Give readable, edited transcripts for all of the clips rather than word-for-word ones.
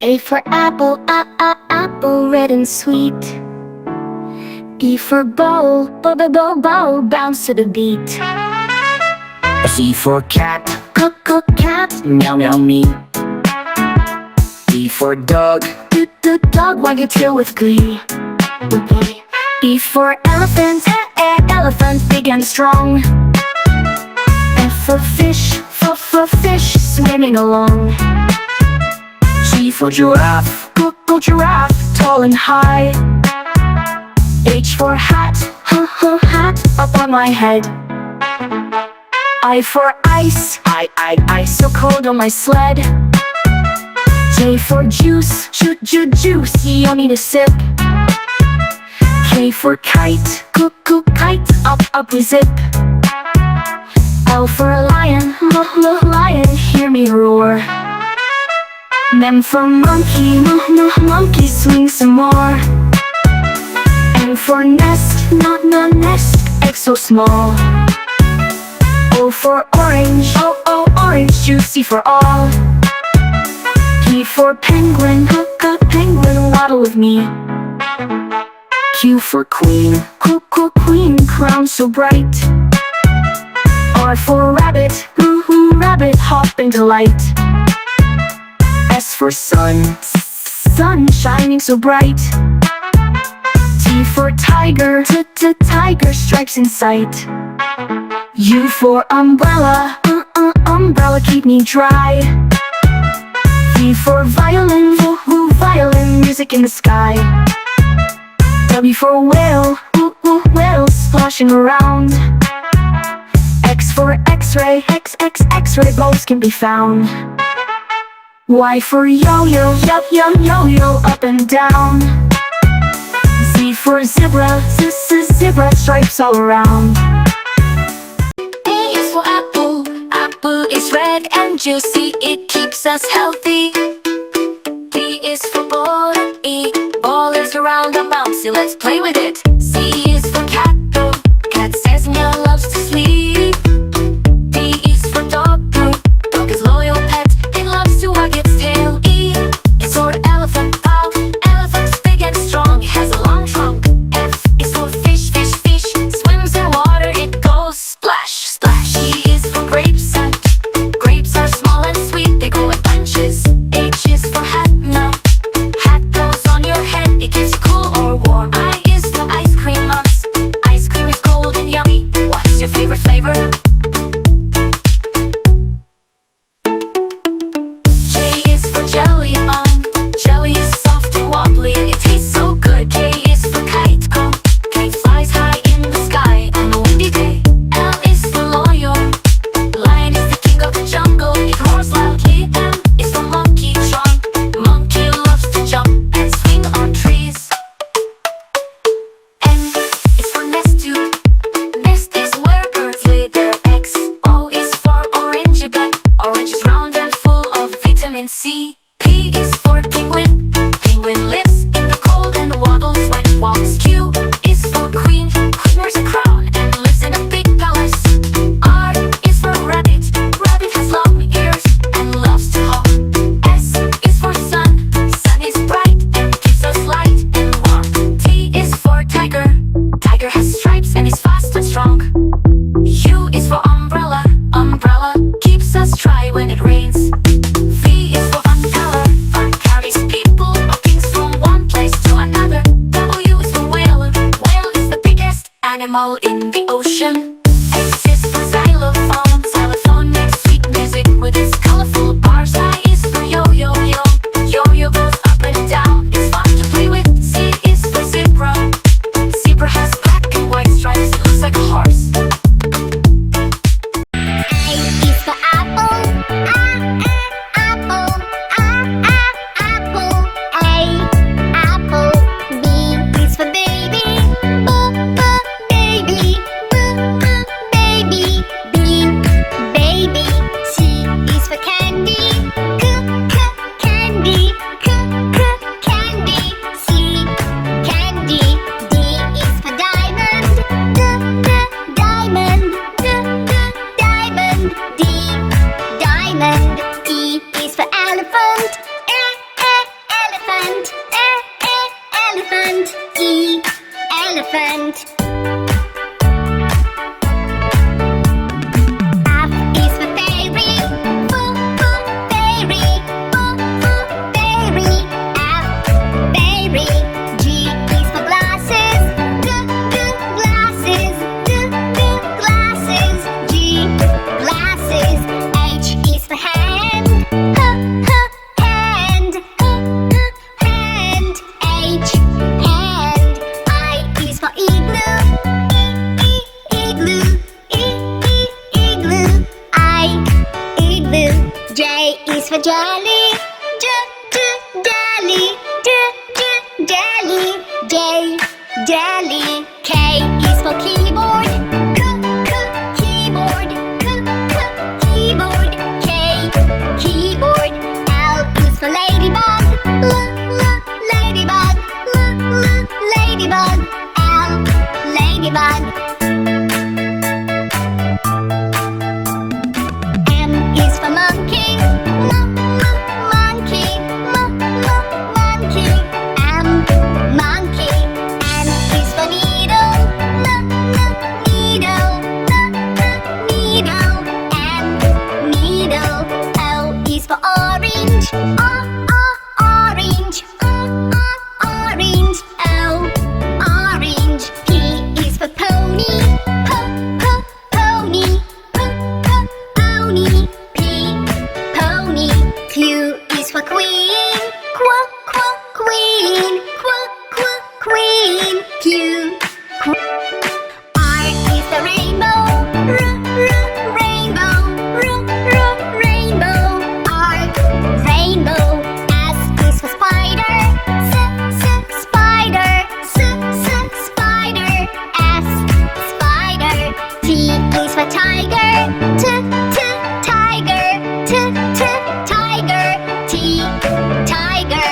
A for apple, apple, red and sweet. B for bowl, bowl, bounce to the beat. C for cat, Cat, meow meow me. D for dog, dog, wag your tail with glee. E for elephant, elephant, big and strong. F for fish, fish, swimming along. G for giraffe, Giraffe, tall and high. H for hat, hat, up on my head. I for ice, ice, so cold on my sled. J for juice, juice, yummy to sip. K for kite, kite, up we zip. L for lion, lion, hear me roar. M for monkey, monkey, swing some more. N for nest, nest, egg so small. O for orange, orange, juicy for all. P for penguin, penguin, waddle with me. Q for queen, queen, crown so bright. R for rabbit, rabbit, hop in delight. S for sun, sun, shining so bright. T for tiger, tiger, stripes in sight. U for umbrella, umbrella, keep me dry. V for violin, violin, music in the sky. W for whale, whale, splashing around. X for x-ray, x-ray, both can be found. Y for yo-yo, yo-yo, up and down. Z for zebra, zebra, stripes all around. A is for apple, apple is red and juicy, it keeps us healthy. B is for ball, ball is around the mouth, so let's play with it. C is for cat, cat says meow, loves to sleep. D is for dog, dog is loyal pet, it loves to wag its tail. E is for elephant, elephant's big and strong, it has a long trunk. F is for fish, fish, swims in water, it goes splash, splash. G is for grapes, grapes are small and sweet, they grow in bunches. H is for hat, hat goes on your head, it keeps you cool or warm. I is for ice cream, ice cream is cold and yummy. What's your favorite flavor? J is for jelly, jelly is soft and wobbly, it tastes so good. K is for kite, kite flies high in the sky on a windy day. L is for lion, lion is the king of the jungle, it roars loudly. M is for monkey, trunk, monkey loves to jump and swing on trees. N is for nest tube, nest is where birds lay their eggs. O is for orange gun, orange is round and full of vitamin C. P is for penguin, penguin lives in the cold and waddles when it walks. Q is for queen, queen wears a crown and lives in a big palace. R is for rabbit, rabbit has long ears and loves to hop. S is for sun, sun is bright and keeps us light and warm. T is for tiger, tiger has stripes and is fast and strong. U is for umbrella, umbrella keeps us dry when it rains. V is for fun color, fun carries people or things from one place to another. W is for whale, whale is the biggest animal in the ocean. X is for xylophone, xylophone makes sweet music with its colorful bars. I is for yo-yo, yo-yo goes up and down, it's fun to play with. Z is for zebra, zebra has black and white stripes, it looks like a horse. A is for apple, apple, apple. A, apple. B is for baby, baby. elephant. E, elephant. F is for fairy. Fairy. Fairy. F, fairy. G is for glasses. Glasses. Glasses. G, glasses. H is for hand. Hand. Hand. H, hand. I is for igloo. Igloo. Igloo. I, igloo. J is for jelly. Jelly. Jelly. J, jelly. K is for keyboard. Keyboard. Keyboard. K, keyboard. L is for ladybug. Ladybug. Ladybug. L, ladybug. M is for monkey. Monkey. Monkey. M, monkey. N is for needle. Needle. Needle. N, needle. O is for orange. Orange. Orange. O, orange. P is for pony. Pony. Pony. P, pony. Q is for queen. Queen. Queen. Q. R is the rainbow. Rainbow. Rainbow. R, rainbow. S is for spider. Spider. Spider. S, spider. T is for tiger. Tiger. Tiger. T, tiger.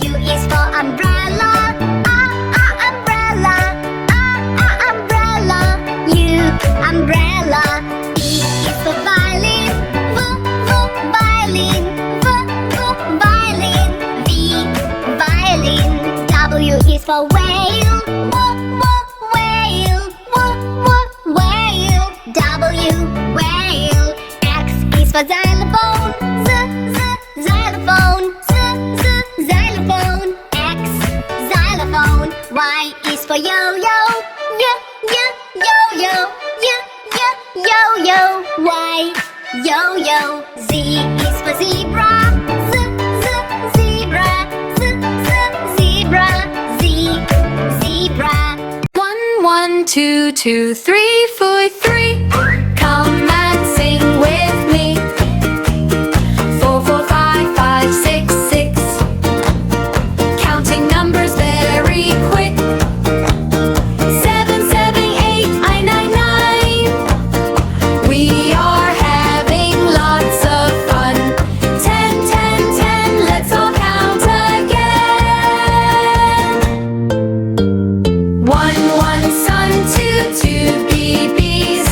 U is for umbrella. Umbrella. Umbrella. U, umbrella. V is for violin. Violin. Violin. V, violin. W is for whale. Whale. Whale. W, whale. X is for xylophone. Xylophone. Xylophone. X, xylophone. Y is for yo-yo. Yo-yo. Yo-yo. Y, yo-yo. Z is for zebra. Zebra. Zebra. Z, zebra. 1, 1, 2, 2, 3, 4, 3. Come and sing with me. 4, 4, 5, 5, 6, 6. Counting numbers very quick. 7, 7, 8, 9, 9, 9. We are having lots of fun. 10, 10, 10. Let's all count again. 1, 1 sun, 2, 2 BBs.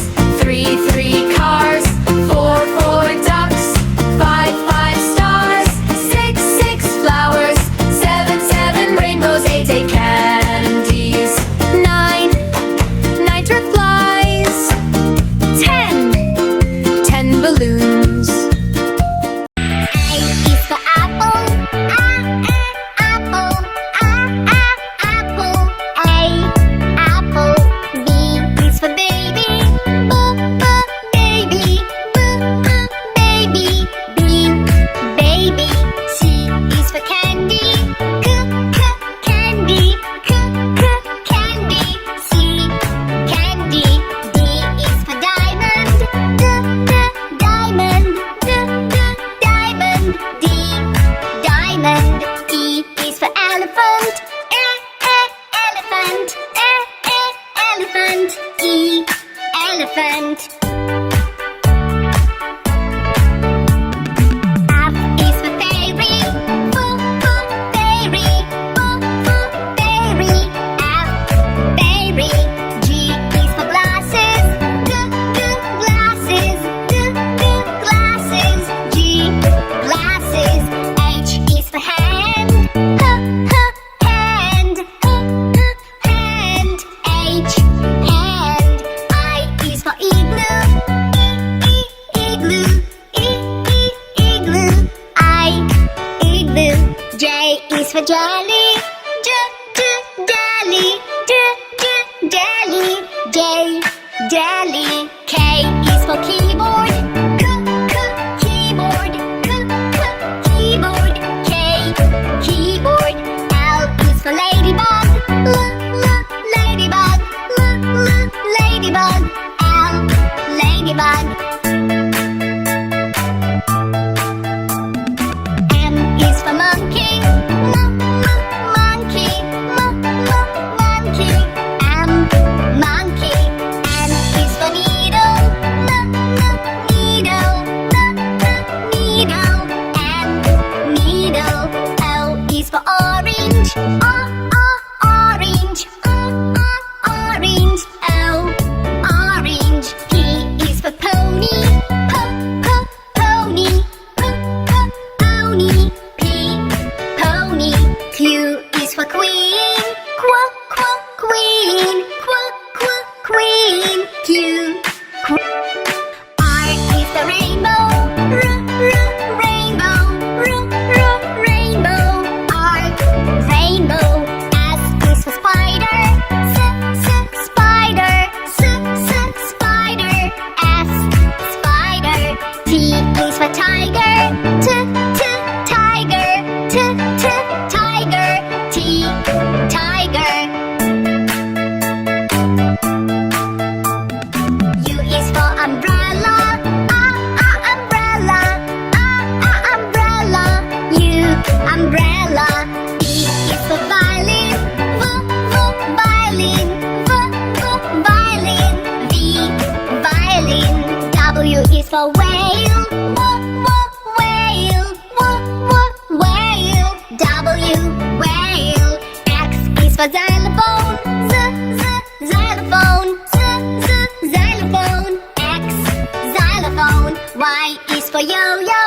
for yo-yo.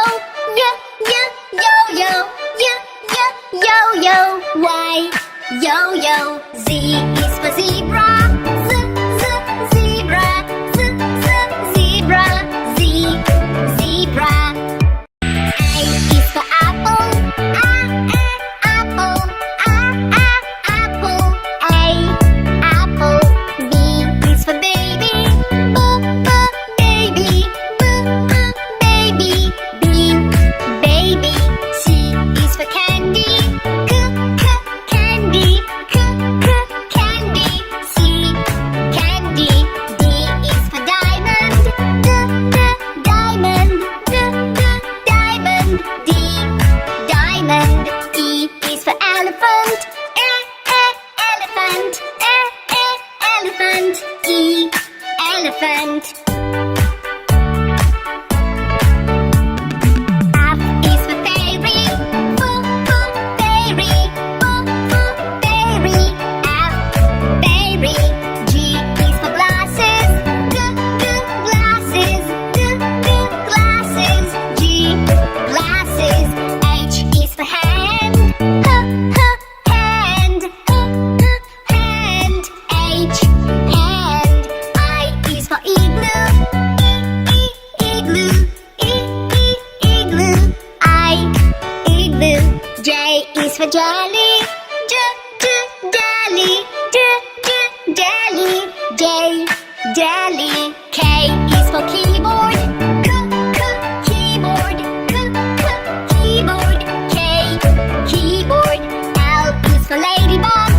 Yo-yo, yo-yo, Y, yo-yo. Z is for zebra. Zebra. Zebra. Z, zebra. A is for apple. Apple. Apple. Apple. B is for baby. Baby. Baby. B, baby. C is for candy. Candy. Candy. C, candy. D is for diamond. Diamond. Diamond. D, diamond. E is for elephant. Elephant. Elephant. E, elephant. F is for fairy. Fairy. Fairy. F, fairy. G is for glasses. Glasses. Glasses. G, glasses. H is for hand. Hand. Hand. H, hand. I is for igloo. Igloo. Igloo. I, igloo. J is for jelly. Jelly. Jelly. J, jelly. K is for keyboard. Keyboard. Keyboard. K, keyboard. L is for ladybug.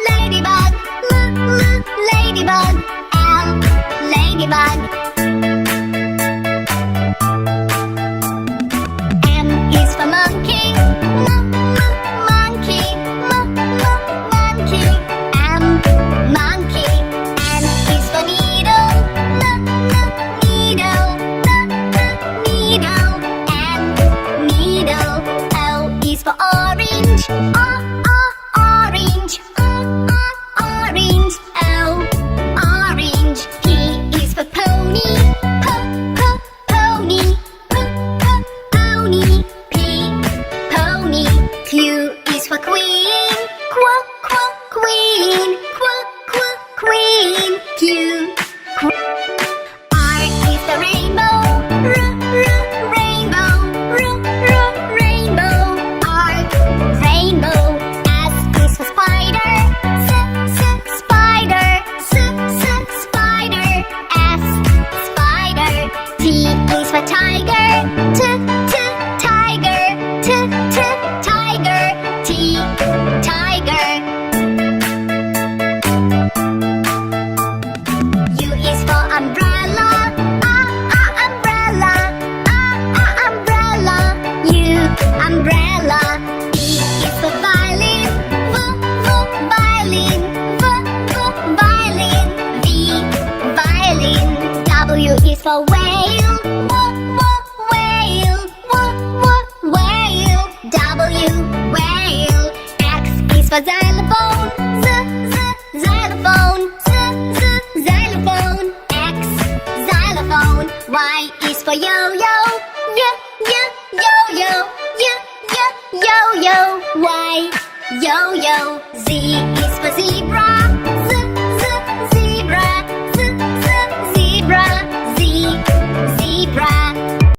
Ladybug. Ladybug. L, ladybug. M is for monkey. Monkey. Monkey. M, monkey. N is for needle. Needle. Needle. N, needle. O is for orange. Orange. Orange. O, orange. P is for pony. Pony. Pony. P, pony. Q is for queen. Queen. Queen. Q. R is the rainbow. Rainbow. Rainbow. R, rainbow. S is for spider. Spider. Spider. S, spider. T is for tiger. Tiger. Tiger. T, tiger. U is for umbrella. Umbrella. Umbrella. U, umbrella. V is for violin. Violin. Violin. V, violin. W is for whale. Whale. Whale. W, whale. X is for xylophone. Xylophone. Xylophone. X, xylophone. Y is for yo-yo. Yo-yo. Y, yo-yo. Z is